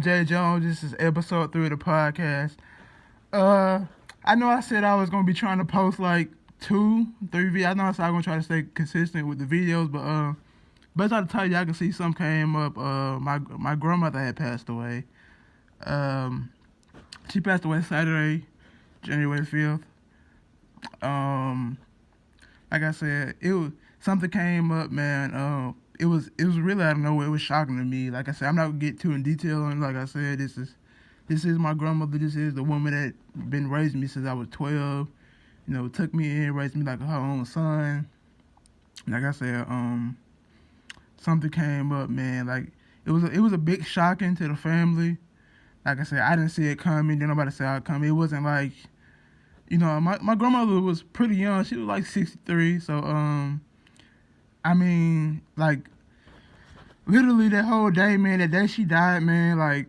Iamjayjones. This is episode 3 of the podcast. Uh, I know I said I was gonna be trying to post like 2, 3 videos. I know I said I'm gonna try to stay consistent with the videos, but best I tell you, I can see some came up. My grandmother had passed away. Um, she passed away Saturday, January 5th. Um, like I said, it was something came up, man. It was really out of nowhere. It was shocking to me. Like I said, I'm not gonna get too in detail on it. Like I said, this is my grandmother. This is the woman that been raising me since I was 12. Took me in, raised me like her own son. Like I said, something came up, man. Like it was a big shocking to the family. Like I said, I didn't see it coming. Didn't nobody saw it coming. It wasn't like, my grandmother was pretty young. She was like 63. So I mean, like literally that whole day, man. That day she died, man. Like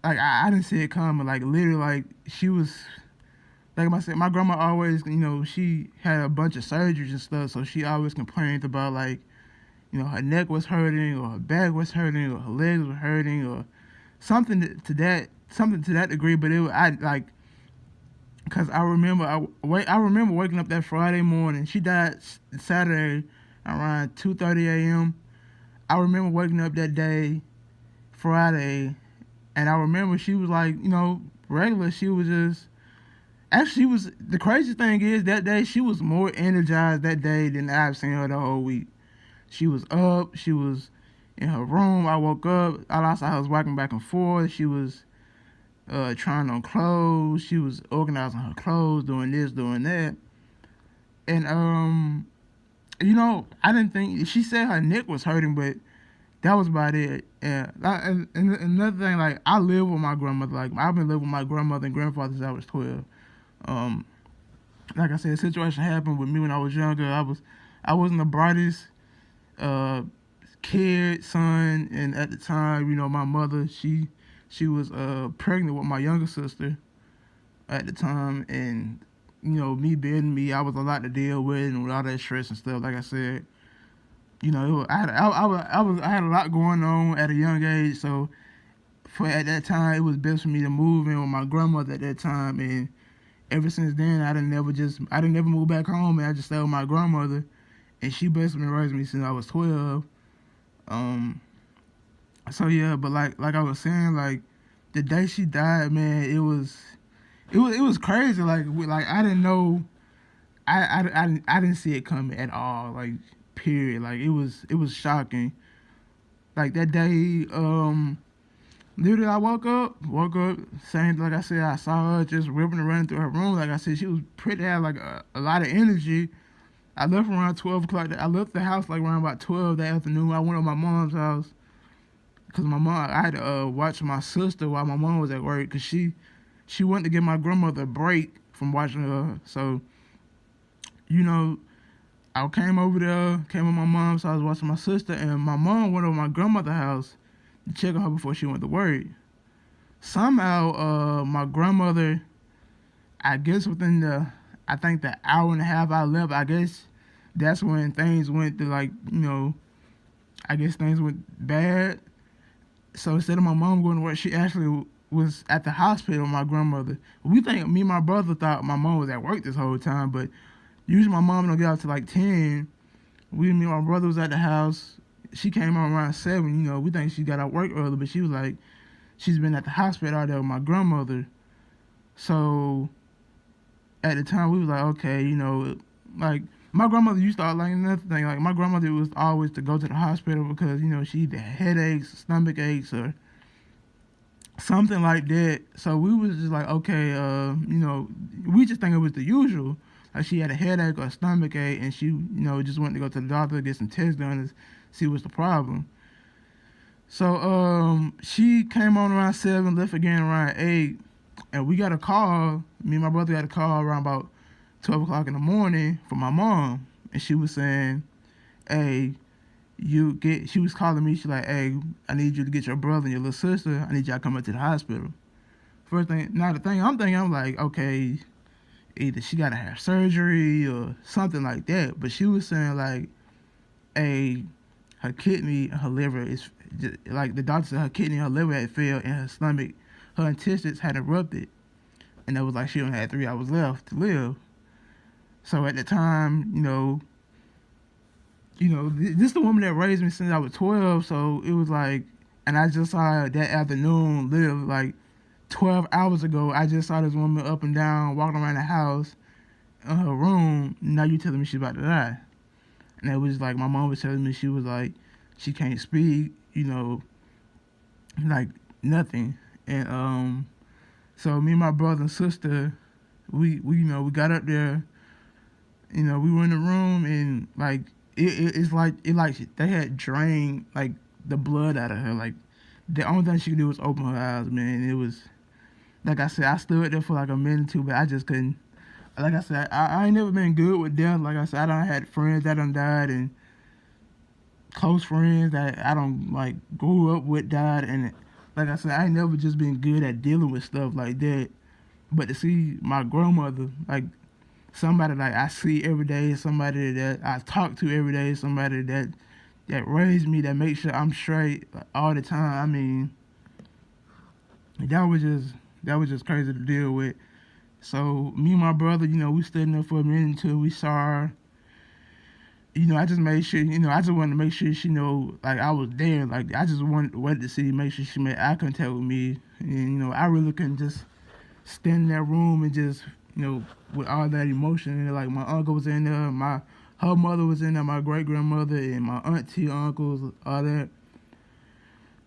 I didn't see it coming. Like literally, like she was. Like I said, my grandma always, she had a bunch of surgeries and stuff, so she always complained about like, her neck was hurting, or her back was hurting, or her legs were hurting, or something to that degree. But I like, cause I remember waking up that Friday morning. She died Saturday around 2:30 a.m. I remember waking up that day, Friday, and I remember she was like, regular. She was just. Actually, the crazy thing is that day she was more energized that day than I've seen her the whole week. She was up. She was in her room. I woke up. All I saw her was walking back and forth. She was trying on clothes. She was organizing her clothes, doing this, doing that. And I didn't think she said her neck was hurting, but that was about it. And another thing, like I live with my grandmother. Like I've been living with my grandmother and grandfather since I was 12. Um, like I said, a situation happened with me when I was younger. I wasn't the brightest kid, son, and at the time, my mother, she was pregnant with my younger sister at the time, and me being me, I was a lot to deal with and with all that stress and stuff. Like I said, I had a lot going on at a young age, so at that time, it was best for me to move in with my grandmother at that time, and ever since then, I didn't never move back home, and I just stayed with my grandmother, and she basically raised me since I was 12. Um, so yeah, but like I was saying, like the day she died, man, it was crazy. Like I didn't know, I didn't see it coming at all. Like period. Like it was shocking. Like that day, literally, I woke up, same like I said, I saw her just ripping and running through her room. Like I said, she was pretty, had like a lot of energy. I left around 12 o'clock. I left the house like around about 12 that afternoon. I went to my mom's house because I had to watch my sister while my mom was at work because she went to give my grandmother a break from watching her. So, you know, I came with my mom, so I was watching my sister, and my mom went over to my grandmother's house to check on her before she went to work. Somehow, my grandmother, I guess I think the hour and a half I left, I guess that's when things went to like, I guess things went bad. So instead of my mom going to work, she actually was at the hospital with my grandmother. Me and my brother thought my mom was at work this whole time, but usually my mom don't get out to like 10. Me and my brother was at the house. She came out around 7. We think she got out work early, but she was like, she's been at the hospital out there with my grandmother. So at the time, we was like, okay, like my grandmother used to, like another thing, like my grandmother was always to go to the hospital because, she either had headaches, stomach aches, or something like that. So we was just like, okay, we just think it was the usual. Like she had a headache or a stomach ache, and she, just went to go to the doctor, get some tests done, to see what's the problem. So she came on around 7, left again around 8, and we got a call. Me and my brother got a call around about 12 o'clock in the morning from my mom, and she was saying, "Hey, she was calling me. She's like, hey, I need you to get your brother and your little sister. I need y'all to come up to the hospital." First thing, now the thing I'm like, okay, either she gotta have surgery or something like that. But she was saying like, hey, her kidney, her liver like the doctor said, her kidney, her liver had failed, and her stomach, her intestines had erupted, and it was like she only had 3 hours left to live. So at the time, this is the woman that raised me since I was 12. So it was like, and I just saw her that afternoon, literally like 12 hours ago. I just saw this woman up and down, walking around the house in her room. Now you telling me she's about to die. And it was like, my mom was telling me, she was like, she can't speak, like nothing. And so me and my brother and sister, we we got up there, we were in the room, and like it's like they had drained like the blood out of her. Like the only thing she could do was open her eyes, man. It was, like I said, I stood there for like a minute or two, but I just couldn't. Like I said, I ain't never been good with death. Like I said, I done had friends that done died, and close friends that I don't like grew up with died, and like I said, I ain't never just been good at dealing with stuff like that. But to see my grandmother, like somebody like I see every day, somebody that I talk to every day, somebody that raised me, that makes sure I'm straight all the time. I mean, that was just crazy to deal with. So me and my brother, we stood there for a minute until we saw her. I just made sure, I just wanted to make sure she know, like, I was there. Like, I just wanted to see, make sure she made eye contact with me. And, I really couldn't just stand in that room and just, with all that emotion. And, like, my uncle was in there, her mother was in there, my great-grandmother, and my auntie, uncles, all that.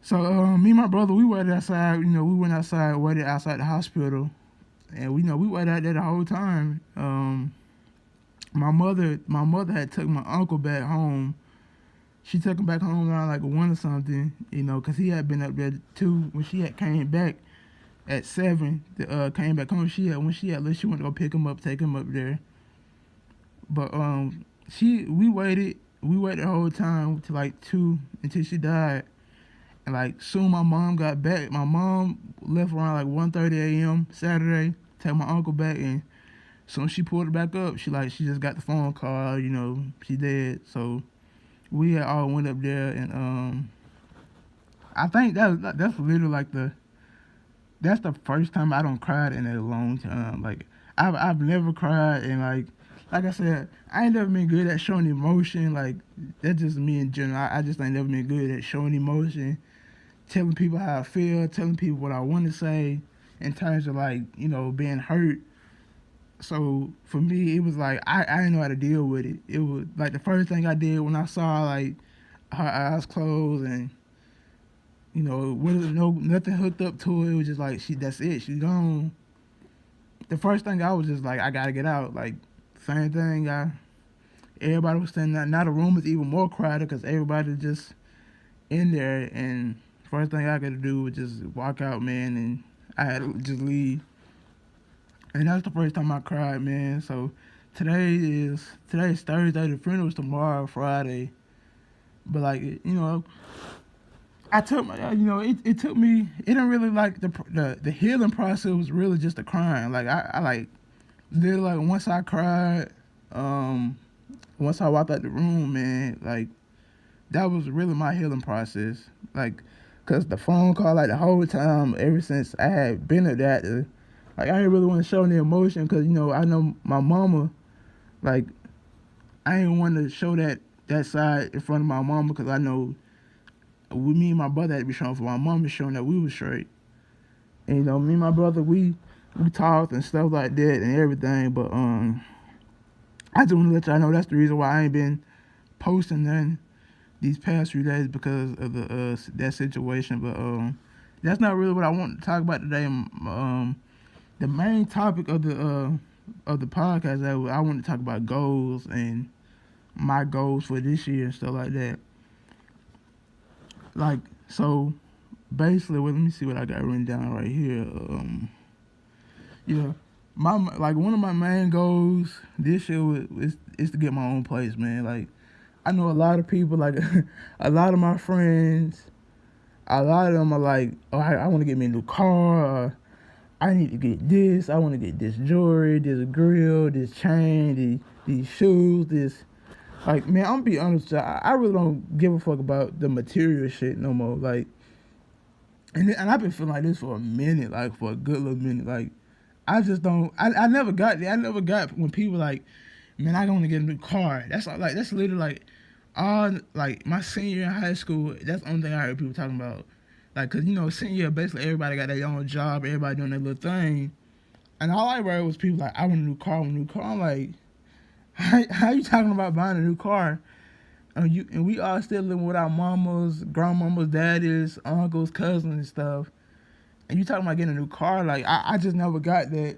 So, me and my brother, we waited outside, we went outside, waited outside the hospital. And, we waited out there the whole time. My mother had took my uncle back home. She took him back home around like 1 or something, because he had been up there too. When she had came back at 7, came back home. When she had left, she went to go pick him up, take him up there. But we waited the whole time till like 2 until she died. And like soon my mom got back. My mom left around like 1:30 a.m. Saturday, take my uncle back, and so she pulled it back up. She just got the phone call, she dead. So we had all went up there, and I think that's literally like that's the first time I don't cried in a long time. Like I've never cried, and like I said, I ain't never been good at showing emotion. Like that's just me in general. I just ain't never been good at showing emotion, telling people how I feel, telling people what I want to say in terms of like being hurt. So for me, it was like I didn't know how to deal with it. It was like the first thing I did when I saw like her eyes closed, and nothing hooked up to it. It was just like that's it. She's gone. The first thing I was just like, I gotta get out. Like same thing. Everybody was standing there. Now the room is even more crowded because everybody just in there. And first thing I gotta do was just walk out, man, and I had to just leave. And that's the first time I cried, man. So today's Thursday. The funeral's tomorrow, Friday. But like I took my, it took me. It didn't really like the healing process was really just the crying. Like I like literally like once I cried, once I walked out the room, man, like that was really my healing process. Like, cause the phone call, like the whole time ever since I had been at that. Like, I didn't really want to show any emotion because, I know my mama, like, I didn't want to show that side in front of my mama because I know me and my brother had to be showing for my mama, showing that we was straight. And, me and my brother, we talked and stuff like that and everything. But I just want to let y'all know that's the reason why I ain't been posting nothing these past few days because of that situation. But that's not really what I want to talk about today. The main topic of the podcast, I want to talk about goals and my goals for this year and stuff like that. Like, so basically, let me see what I got written down right here. One of my main goals this year is to get my own place, man. Like, I know a lot of people, like a lot of my friends, a lot of them are like, oh, I want to get me a new car. Or, I need to get this. I want to get this jewelry, this grill, this chain, these shoes, this Like, man, I'm gonna be honest with you. I really don't give a fuck about the material shit no more. Like, and I've been feeling like this for a minute, like for a good little minute. Like, I just don't. I never got there. I never got when people like, man, I want to get a new car. That's like that's literally like all like my senior year in high school. That's the only thing I heard people talking about. Like, cause senior year basically everybody got their own job, everybody doing their little thing, and all I heard was people like, I want a new car, I want a new car. I'm like, how you talking about buying a new car? And we all still living with our mamas, grandmamas, daddies, uncles, cousins, and stuff. And you talking about getting a new car? Like I just never got that.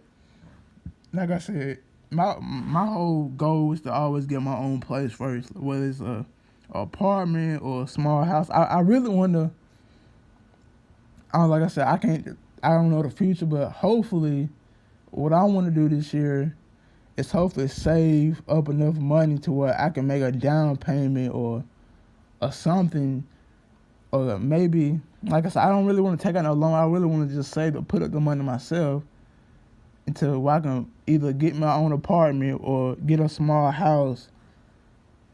Like I said, my whole goal is to always get my own place first, whether it's a apartment or a small house. I really want to. Like I said, I don't know the future, but hopefully, what I want to do this year is hopefully save up enough money to where I can make a down payment or something, or maybe, like I said, I don't really want to take out no loan. I really want to just save or put up the money myself until I can either get my own apartment or get a small house,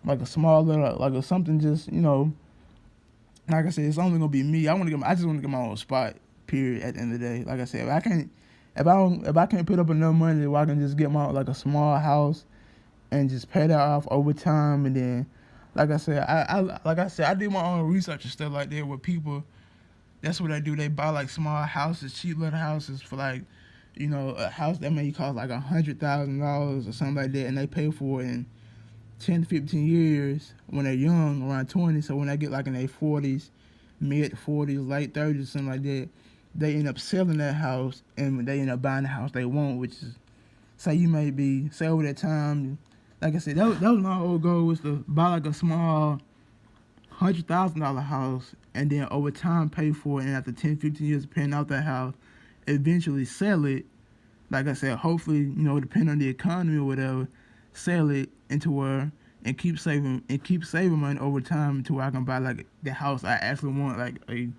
like a small little, like a something just, like I said, it's only gonna be me. I just want to get my own spot. Period. At the end of the day, like I said, if I can't put up enough money where I can just get my like a small house and just pay that off over time, and then, like I said, I do my own research and stuff like that. Where people, that's what they do. They buy like small houses, cheap little houses for like, a house that may cost like $100,000 or something like that, and they pay for it in 10 to 15 years when they're young, around 20. So when they get like in their 40s, mid 40s, late 30s, something like that, they end up selling that house and they end up buying the house they want, which is, say over that time, like I said, that was my whole goal, was to buy like a small $100,000 house and then over time pay for it, and after 10, 15 years of paying out that house, eventually sell it. Like I said, hopefully, depending on the economy or whatever, sell it into where and keep saving money over time to where I can buy like the house I actually want, like a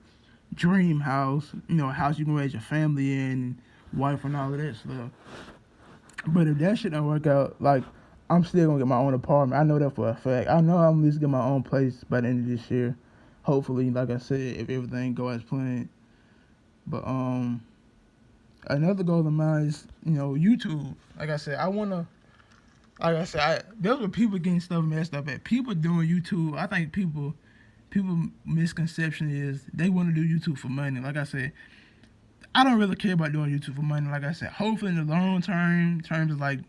dream house, a house you can raise your family in, wife and all of that stuff. But if that shit don't work out, like, I'm still gonna get my own apartment. I know that for a fact. I know I'm at least get my own place by the end of this year. Hopefully, like I said, if everything go as planned. But another goal of mine is, YouTube. Like I said, that's where people getting stuff messed up at. People doing YouTube. I think people misconception is they want to do YouTube for money. Like I said, I don't really care about doing YouTube for money. Like I said, hopefully in the long terms of like,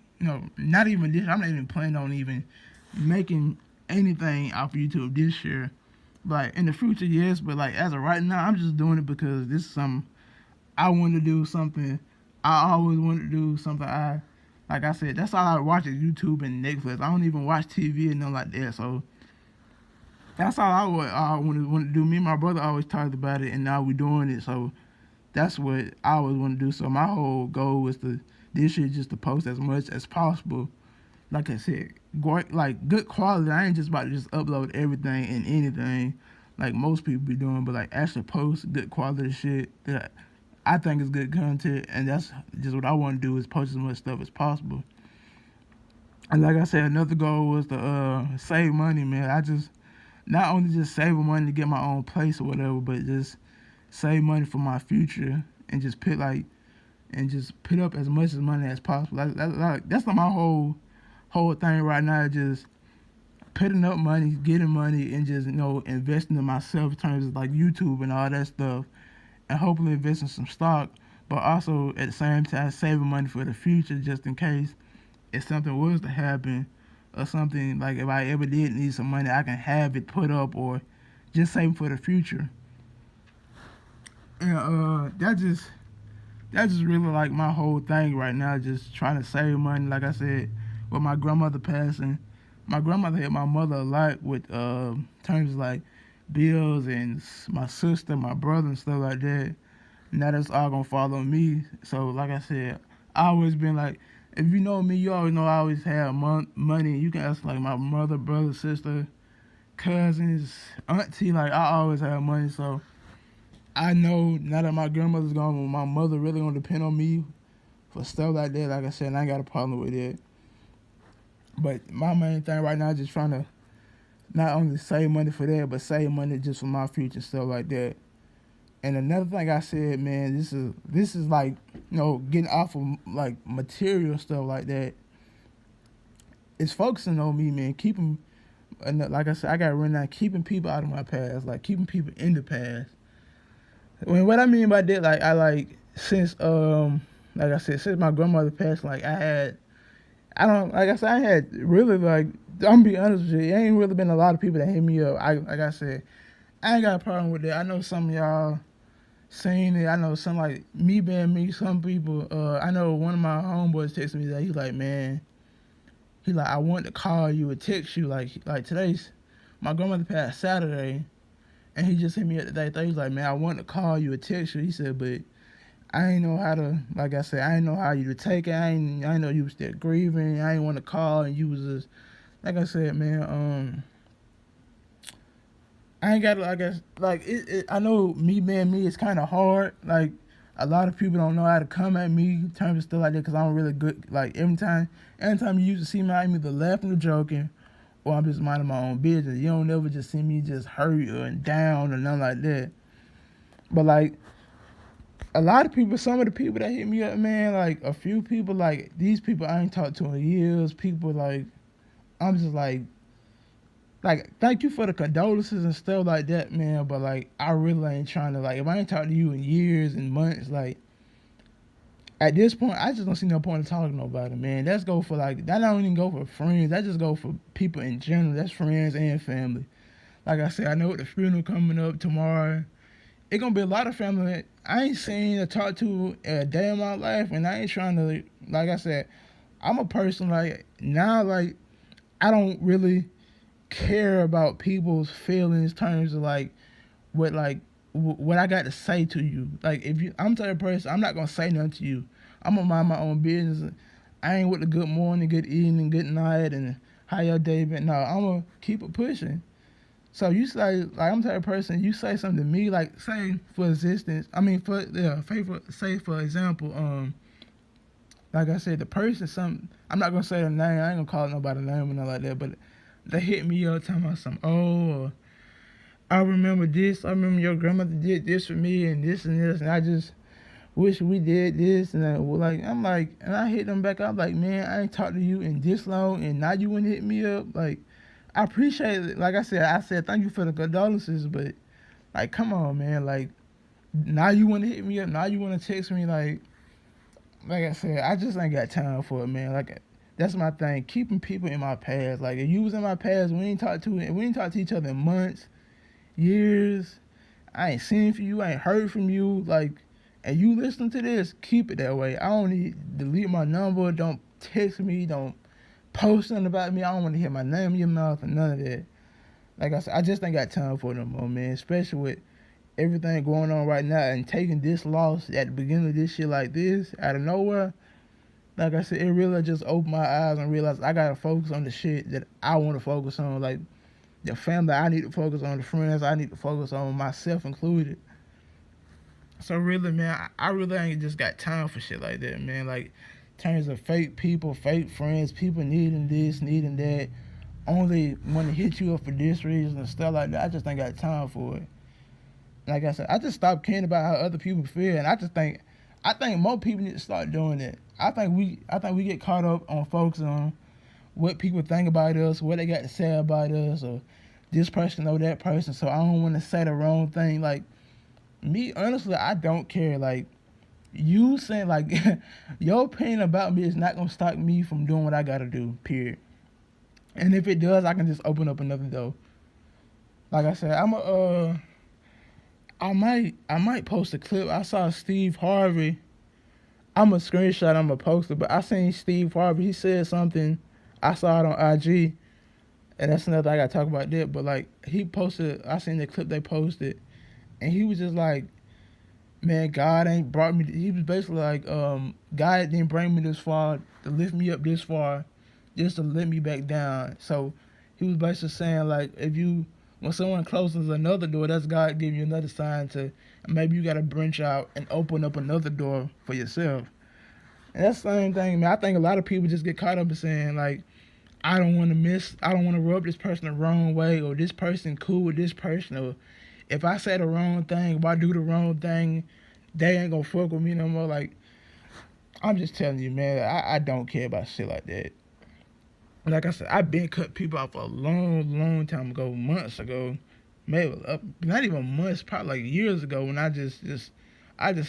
not even this, I'm not even planning on even making anything off of YouTube this year. But in the future, yes. But like as of right now, I'm just doing it because this is something I want to do. Something I always wanted to do. Something like I said, that's all I watch is YouTube and Netflix. I don't even watch TV and nothing like that. So that's all I want to do. Me and my brother always talked about it, and now we're doing it. So that's what I always want to do. So my whole goal was this year just to post as much as possible. Like I said, like good quality. I ain't just about to just upload everything and anything like most people be doing, but like actually post good quality shit that I think is good content, and that's just what I want to do, is post as much stuff as possible. And like I said, another goal was to save money, man. I just not only just saving money to get my own place or whatever, but just save money for my future and just put up as much as money as possible. That's like my whole thing right now. Just putting up money, getting money, and just investing in myself in terms of like YouTube and all that stuff, and hopefully investing some stock, but also at the same time saving money for the future, just in case if something was to happen or something, like if I ever did need some money, I can have it put up or just save for the future. And that's just really like my whole thing right now, just trying to save money. Like I said, with my grandmother passing, my grandmother helped my mother a lot with terms of like bills, and my sister, my brother, and stuff like that. Now that's all gonna fall on me. So like I said, I always been like, if you know me, you always know I always have money. You can ask like my mother, brother, sister, cousins, auntie. Like I always have money. So I know now that my grandmother's gone, my mother really gonna depend on me for stuff like that. Like I said, I ain't got a problem with it. But my main thing right now is just trying to not only save money for that, but save money just for my future and stuff like that. And another thing I said, man, this is like, getting off of like material stuff like that. It's focusing on me, man. Keeping, and like I said, I got to run out, keeping people out of my past, like keeping people in the past. When what I mean by that, like I like since like I said, since my grandmother passed, like I don't like I said, I had really like I'm gonna be honest with you, it ain't really been a lot of people that hit me up. I like I said, I ain't got a problem with that. I know some of y'all seen it. I know some like me being me, some people I know one of my homeboys texted me that he's like, man, he like I want to call you or text you like today's my grandmother passed Saturday and he just hit me up today. He's like, man, I want to call you or text you. He said, but I ain't know how to, like I said, I ain't know how you to take it. I ain't know you was still grieving. I ain't want to call, and you was just, like I said, man. I ain't got to, I guess, like I know me being me is kind of hard. Like a lot of people don't know how to come at me in terms of stuff like that because I'm really good. Like anytime you used to see me, I'm either laughing or joking, or I'm just minding my own business. You don't never just see me just hurt or down or nothing like that. But like a lot of people, some of the people that hit me up, man, like a few people, like these people I ain't talked to in years. People like, I'm just like, thank you for the condolences and stuff like that, man. But like, I really ain't trying to like, if I ain't talked to you in years and months, like at this point, I just don't see no point in talking to nobody, man. That's go for like, that don't even go for friends. That just go for people in general. That's friends and family. Like I said, I know the funeral coming up tomorrow. It's gonna be a lot of family that I ain't seen or talked to a day in my life, and I ain't trying to, like I said, I'm a person like now, like I don't really care about people's feelings in terms of what I got to say to you. Like if you, I'm the type of person, I'm not gonna say nothing to you. I'm gonna mind my own business. I ain't with the good morning, good evening, good night, and how your day been. No, I'm gonna keep it pushing. So you say like I'm the type of person. You say something to me like say for existence. I mean for say for example. Like I said, the person some. I'm not gonna say the name. I ain't gonna call nobody name or nothing like that. But they hit me up talking about some. Oh, I remember this. I remember your grandmother did this for me and this and this, and I just wish we did this and that. Well, like I'm like, and I hit them back. I'm like, man, I ain't talked to you in this long, and now you wanna hit me up like. I appreciate it. Like I said thank you for the condolences, but like, come on, man. Like, now you want to hit me up. Now you want to text me. Like I said, I just ain't got time for it, man. Like, that's my thing. Keeping people in my past. Like, if you was in my past, we ain't talked to each other in months, years. I ain't seen from you. I ain't heard from you. Like, and you listen to this, keep it that way. I don't need delete my number. Don't text me. Don't post something about me. I don't want to hear my name in your mouth and none of that. Like I said, I just ain't got time for it no more, man. Especially with everything going on right now and taking this loss at the beginning of this shit like this out of nowhere. Like I said, it really just opened my eyes and realized I gotta focus on the shit that I want to focus on. Like the family I need to focus on, the friends I need to focus on, myself included. So really, man, I really ain't just got time for shit like that, man. Like terms of fake people, fake friends, people needing this, needing that, only want to hit you up for this reason and stuff like that. I just ain't got time for it. Like I said, I just stopped caring about how other people feel, and I think more people need to start doing it. I think we get caught up on focusing on what people think about us, what they got to say about us, or this person or that person. So I don't want to say the wrong thing. Like me, honestly, I don't care. Like you saying like your opinion about me is not gonna stop me from doing what I gotta do. Period. And if it does, I can just open up another door. Like I said, I might post a clip. I saw Steve Harvey. I'm a screenshot. I'm a poster, but I seen Steve Harvey. He said something. I saw it on IG, and that's another thing I gotta talk about that. But like he posted, I seen the clip they posted, and he was just like, "Man, God ain't brought me." He was basically like, "God didn't bring me this far to lift me up this far, just to let me back down." So he was basically saying like, if you when someone closes another door, that's God giving you another sign to maybe you gotta branch out and open up another door for yourself. And that's the same thing, man. I think a lot of people just get caught up in saying like, I don't want to rub this person the wrong way, or this person cool with this person, or if I say the wrong thing, if I do the wrong thing, they ain't gonna fuck with me no more. Like, I'm just telling you, man, I don't care about shit like that. Like I said, I've been cut people off a long time ago, months ago, maybe not even months, probably like years ago, when I just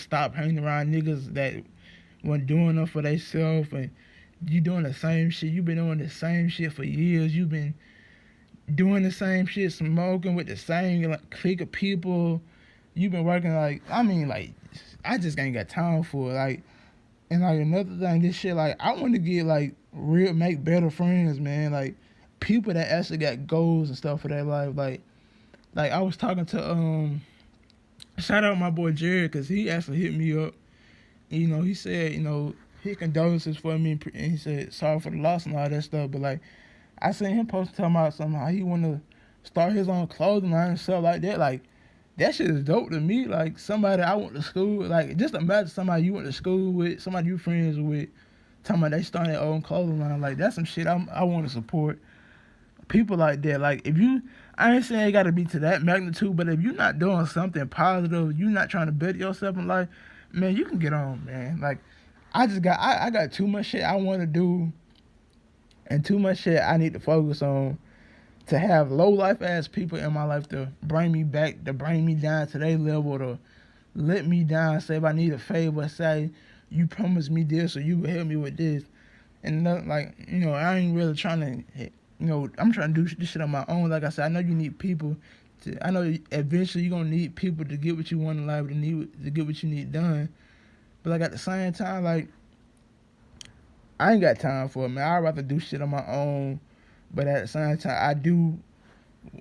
stopped hanging around niggas that weren't doing enough for themselves, and you doing the same shit. You've been doing the same shit for years. You've been doing the same shit, smoking with the same like clique of people. You've been working like, I mean, like, I just ain't got time for it. Like, and like another thing, this shit, like, I want to get like make better friends, man. Like, people that actually got goals and stuff for their life. Like I was talking to shout out my boy Jared, cause he actually hit me up. You know, he said, you know, he condolences for me, and he said sorry for the loss and all that stuff. But like, I seen him post talking about something how he want to start his own clothing line and stuff like that. Like, that shit is dope to me. Like, somebody I went to school with, like, just imagine somebody you went to school with, somebody you friends with, talking about they starting their own clothing line. Like, that's some shit I want to support. People like that. Like, if you, I ain't saying it got to be to that magnitude, but if you're not doing something positive, you're not trying to better yourself in life, man, you can get on, man. Like, I got too much shit I want to do, and too much shit I need to focus on, to have low life ass people in my life to bring me back, to bring me down to their level, to let me down, say if I need a favor, say you promised me this or you would help me with this. And nothing, like, you know, I ain't really trying to, you know, I'm trying to do this shit on my own. Like I said, I know you need people I know eventually you're gonna need people to get what you want in life, to get what you need done. But like at the same time, like, I ain't got time for it, man. I'd rather do shit on my own. But at the same time, I do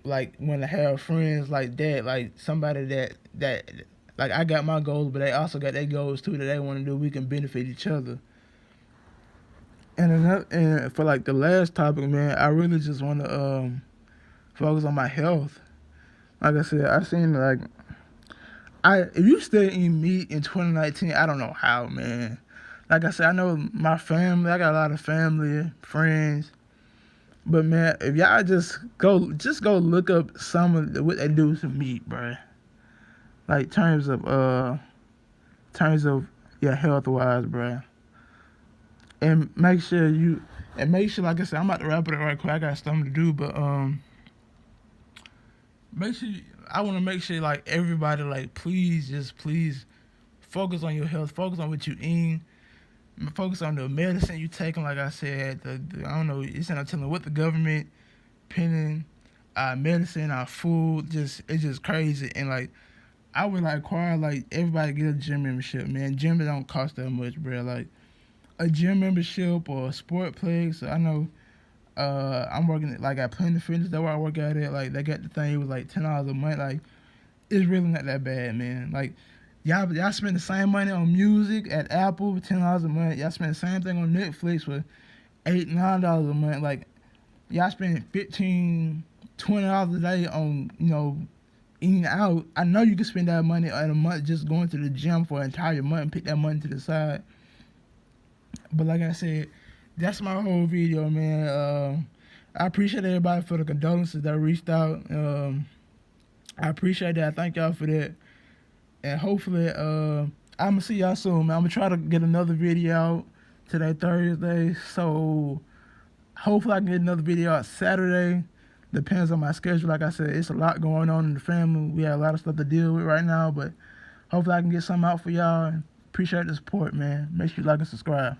like want to have friends like that, like somebody that like I got my goals, but they also got their goals too that they want to do. We can benefit each other. And for like the last topic, man, I really just want to focus on my health. Like I said, I seen like if you still eat meat in 2019, I don't know how, man. Like I said, I know my family. I got a lot of family, friends. But man, if y'all just go look up some of what they do to meat, bro. Like terms of your health wise, bro. And make sure, like I said, I'm about to wrap it up right quick. I got something to do, but make sure I want to make sure like everybody, like, please focus on your health, focus on what you eat, focus on the medicine you taking. Like I said, I don't know, it's not telling what the government pinning our medicine, our food, it's just crazy. And like, I would like require like everybody get a gym membership, man. Gym don't cost that much, bro. Like a gym membership or a sportplex. I know I'm working like at Planet Fitness. That's where I work at. Like they got the thing, it was like $10 a month. Like, it's really not that bad, man. Like y'all spend the same money on music at Apple, $10 a month. Y'all spend the same thing on Netflix for $8-9 a month. Like, y'all spend $15-20 a day on, you know, eating out. I know you can spend that money in a month just going to the gym for an entire month and pick that money to the side. But like I said, that's my whole video, man. I appreciate everybody for the condolences that reached out. I appreciate that. I thank y'all for that. And hopefully, I'm going to see y'all soon, man. I'm going to try to get another video out today, Thursday. So hopefully I can get another video out Saturday. Depends on my schedule. Like I said, it's a lot going on in the family. We have a lot of stuff to deal with right now. But hopefully I can get something out for y'all. Appreciate the support, man. Make sure you like and subscribe.